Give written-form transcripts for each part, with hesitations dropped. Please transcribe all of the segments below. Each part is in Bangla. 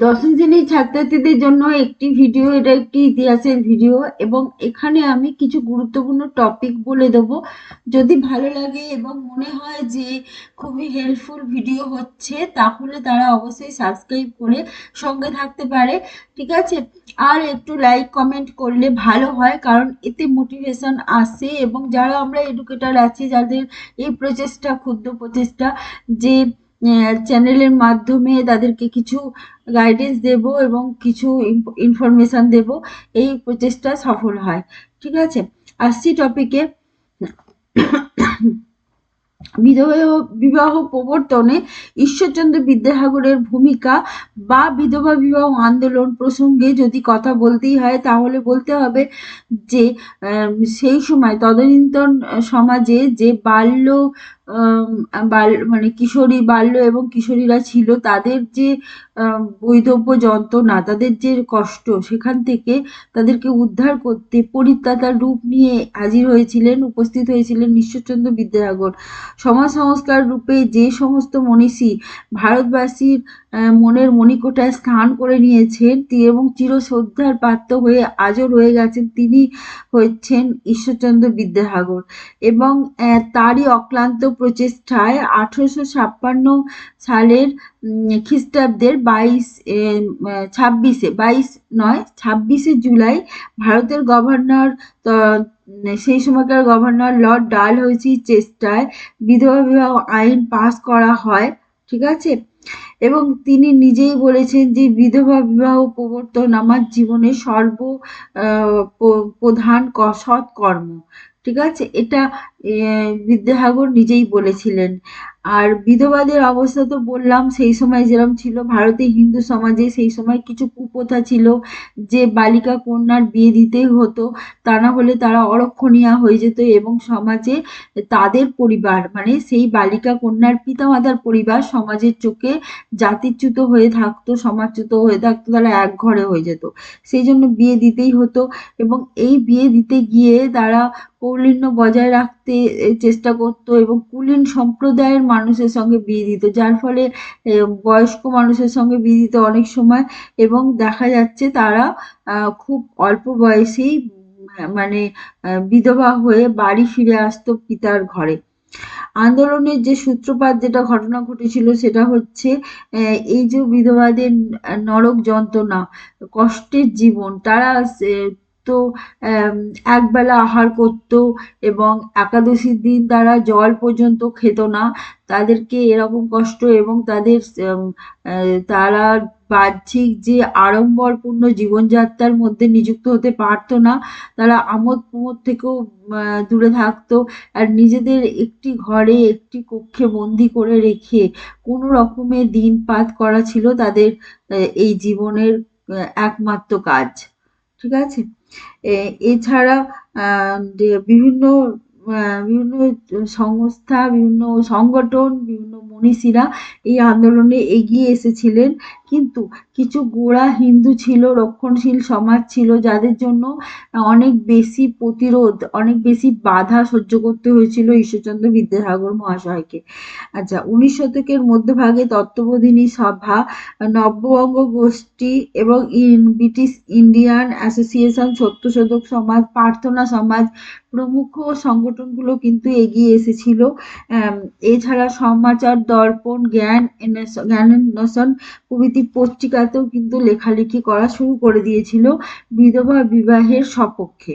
দশম শ্রেণীর ছাত্রছাত্রীদের জন্য একটি ভিডিও, এটা একটি ইতিহাসের ভিডিও এবং এখানে আমি কিছু গুরুত্বপূর্ণ টপিক বলে দেবো। যদি ভালো লাগে এবং মনে হয় যে খুবই হেল্পফুল ভিডিও হচ্ছে, তাহলে তারা অবশ্যই সাবস্ক্রাইব করে সঙ্গে থাকতে পারে। ঠিক আছে? আর একটু লাইক কমেন্ট করলে ভালো হয়, কারণ এতে মোটিভেশন আসে এবং যারা আমরা এডুকেটর আছি, যাদের এই প্রচেষ্টা, ক্ষুদ্র প্রচেষ্টা, যে চ্যানেলের মাধ্যমে তাদেরকে কিছু গাইডেন্স দেব এবং কিছু ইনফরমেশন দেব, এই প্রচেষ্টা সফল হয়। ঠিক আছে, আসছি টপিকে। বিধবা বিবাহ প্রবর্তনে ঈশ্বরচন্দ্র বিদ্যাসাগরের ভূমিকা বা বিধবা বিবাহ আন্দোলন প্রসঙ্গে যদি কথা বলতেই হয়, তাহলে বলতে হবে যে সেই সময় তদানীন্তন সমাজে যে বাল্য মানে কিশোরী, বাল্য এবং কিশোরীরা ছিল, তাদের যে বৈধব্য যন্ত্রণা, তাদের যে কষ্ট, সেখান থেকে তাদেরকে উদ্ধার করতে পরিত্রাতার রূপ নিয়ে হাজির হয়েছিলেন, উপস্থিত হয়েছিলেন ঈশ্বরচন্দ্র বিদ্যাসাগর। সমাজ সংস্কার রূপে যে সমস্ত মনীষী ভারতবাসীর মনের মণিকোঠায় স্থান করে নিয়েছেন এবং চিরশ্রদ্ধার পাত্র হয়ে আজও রয়ে গেছেন, তিনি হচ্ছেন ঈশ্বরচন্দ্র বিদ্যাসাগর। এবং তারই অক্লান্ত প্রচেষ্টায় 1856 সালের খ্রিস্টাব্দের 26 জুলাই ভারতের গভর্নর, সেই সময়কার গভর্নর লর্ড ডালহৌসির চেষ্টায় বিধবা বিবাহ আইন পাস করা হয়। ঠিক আছে? এবং তিনি নিজেই বলেছেন যে বিধবা বিবাহ প্রবর্তন আমার জীবনের প্রধান সৎ কর্ম। ঠিক আছে, এটা বিদ্যাসাগর নিজেই বলেছিলেন। আর বিধবাদের অবস্থা তো বললাম, সেই সময় যেরকম ছিল ভারতে হিন্দু সমাজে, সেই সময় কিছু কুপ্রথা ছিল যে বালিকা কন্যার বিয়ে দিতেই হতো, তা না হলে তারা অরক্ষণীয়া হয়ে যেত এবং সমাজে তাদের পরিবার, মানে সেই বালিকা কন্যার পিতামাতার পরিবার সমাজের চোখে জাতিচ্যুত হয়ে থাকতো, সমাজচ্যুত হয়ে থাকতো, তারা এক ঘরে হয়ে যেত। সেই জন্য বিয়ে দিতেই হতো এবং এই বিয়ে দিতে গিয়ে তারা কৌলীন্য বজায় রাখতে চেষ্টা করতো এবং কুলীন সম্প্রদায়ের মানুষের সঙ্গে বিয়ে দিত, যার ফলে বয়স্ক মানুষের সঙ্গে বিয়ে দিত অনেক সময়। এবং দেখা যাচ্ছে তারা খুব অল্প বয়সেই মানে বিধবা হয়ে বাড়ি ফিরে আসতো পিতার ঘরে। আন্দোলনের যে সূত্রপাত, যেটা ঘটনা ঘটেছিল, সেটা হচ্ছে এই যে বিধবাদের নরক যন্ত্রণা, কষ্টের জীবন, তারা তো একবেলা আহার করত এবং একাদশীর দিন তারা জল পর্যন্ত খেত না। তাদেরকে এরকম কষ্ট এবং তাদের তারা বাহ্যিক যে আড়ম্বরপূর্ণ জীবনযাত্রার মধ্যে নিযুক্ত হতে পারতো না। তারা আমোদ প্রমোদ থেকেও দূরে থাকতো। আর নিজেদের একটি ঘরে, একটি কক্ষে বন্দি করে রেখে কোনো রকমে দিনপাত করা ছিল তাদের এই জীবনের একমাত্র কাজ। ঠিক আছে? এছাড়া বিভিন্ন বিভিন্ন সংস্থা, বিভিন্ন সংগঠন, বিভিন্ন মনীষীরা এই আন্দোলনে এগিয়ে এসেছিলেন, কিন্তু কিছু গোঁড়া হিন্দু ছিল, রক্ষণশীল সমাজ ছিল, যাদের জন্য অনেক বেশি প্রতিরোধ, অনেক বেশি বাধা সহ্য করতে হয়েছিল ঈশ্বরচন্দ্র বিদ্যাসাগর মহাশয়কে। আচ্ছা, 19 শতকের মধ্যভাগে তত্ত্ববোধিনী সভা, নব্যবঙ্গ গোষ্ঠী এবং ব্রিটিশ ইন্ডিয়ান অ্যাসোসিয়েশন, সত্যশোধক সমাজ, প্রার্থনা সমাজ প্রমুখ সংগঠনগুলো কিন্তু এগিয়ে এসেছিল। এছাড়া সমাচার দর্পণ, জ্ঞানোন্বেষণ প্রভৃতি পত্রিকাতেও কিন্তু লেখালেখি করা শুরু করে দিয়েছিল বিধবা বিবাহের সপক্ষে।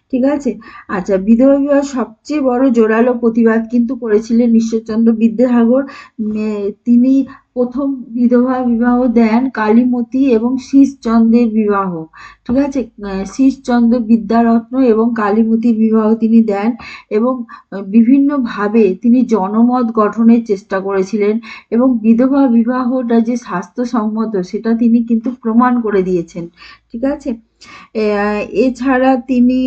ঠিক আছে? আচ্ছা, বিধবা বিবাহ সবচেয়ে বড় জোরালো প্রতিবাদ কিন্তু করেছিলেন ঈশ্বরচন্দ্র বিদ্যাসাগর। তিনি প্রথম বিধবা বিবাহ দেন কালীমতী এবং শীষচন্দ্রের বিবাহ। ঠিক আছে? শীষচন্দ্র বিদ্যারত্ন এবং কালীমতীর বিবাহ তিনি দেন এবং বিভিন্নভাবে তিনি জনমত গঠনের চেষ্টা করেছিলেন এবং বিধবা বিবাহটা যে স্বাস্থ্যসম্মত, সেটা তিনি কিন্তু প্রমাণ করে দিয়েছেন। ঠিক আছে? এছাড়া তিনি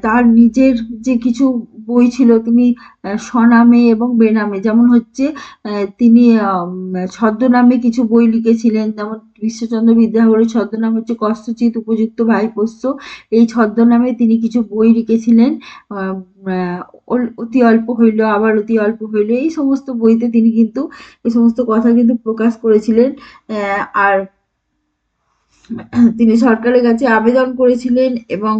তার নিজের যে কিছু বই ছিল, তিনি স্বনামে এবং বেনামে, যেমন হচ্ছে তিনি ছদ্মনামে কিছু বই লিখেছিলেন, যেমন ঈশ্বরচন্দ্র বিদ্যাসাগরের ছদ্মনাম হচ্ছে কষ্টচিৎ উপযুক্ত ভাইপোষ্য। এই ছদ্মনামে তিনি কিছু বই লিখেছিলেন, অতি অল্প হইল আবার অতি অল্প হইল, এই সমস্ত বইতে তিনি কিন্তু এই সমস্ত কথা কিন্তু প্রকাশ করেছিলেন। আর তিনি সরকারের কাছে আবেদন করেছিলেন এবং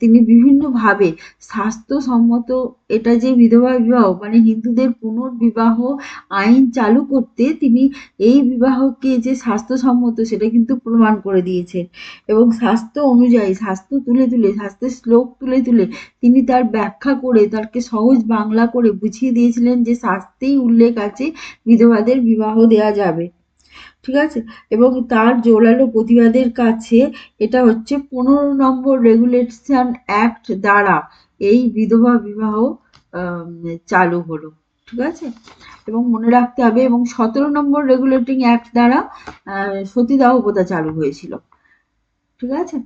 তিনি বিভিন্নভাবে স্বাস্থ্যসম্মত, এটা যে বিধবা বিবাহ মানে হিন্দুদের পুনর্বিবাহ আইন চালু করতে তিনি এই বিবাহকে যে স্বাস্থ্যসম্মত সেটা কিন্তু প্রমাণ করে দিয়েছেন। এবং স্বাস্থ্য অনুযায়ী স্বাস্থ্যের শ্লোক তুলে তুলে তিনি তার ব্যাখ্যা করে তাকে সহজ বাংলা করে বুঝিয়ে দিয়েছিলেন যে শাস্ত্রেই উল্লেখ আছে বিধবাদের বিবাহ দেয়া যাবে। ঠিক আছে? এবং তার জোরালো প্রতিবাদের কাছে এটা হচ্ছে 15 নম্বর রেগুলেশন অ্যাক্ট দ্বারা এই বিধবা বিবাহ চালু হলো। ঠিক আছে? এবং মনে রাখতে হবে, এবং 17 নম্বর রেগুলেটিং অ্যাক্ট দ্বারা সতীদাহ প্রথা চালু হয়েছিল। ঠিক আছে?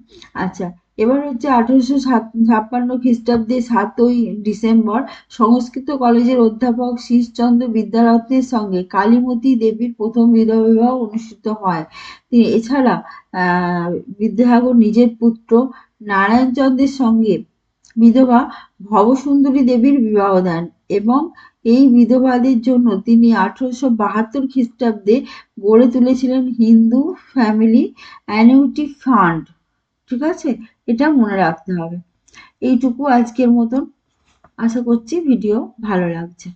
আচ্ছা, এবার হচ্ছে 1856 খ্রিস্টাব্দে 7ই ডিসেম্বর সংস্কৃত কলেজের অধ্যাপক শীষচন্দ্র বিদ্যারত্নের সঙ্গে কালীমতী দেবীর প্রথম বিধবা বিবাহ অনুষ্ঠিত হয়। তিনি এছাড়া বিদ্যাসাগর নিজের পুত্র নারায়ণচন্দ্রের সঙ্গে বিধবা ভবসুন্দরী দেবীর বিবাহ দেন এবং এই বিধবাদের জন্য তিনি 1872 খ্রিস্টাব্দে গড়ে তুলেছিলেন হিন্দু ফ্যামিলি অ্যানিউইটি ফান্ড। ঠিক আছে? এটা মনে রাখতে হবে। এইটুকু আজকের মতন। আশা করছি ভিডিও ভালো লাগছে।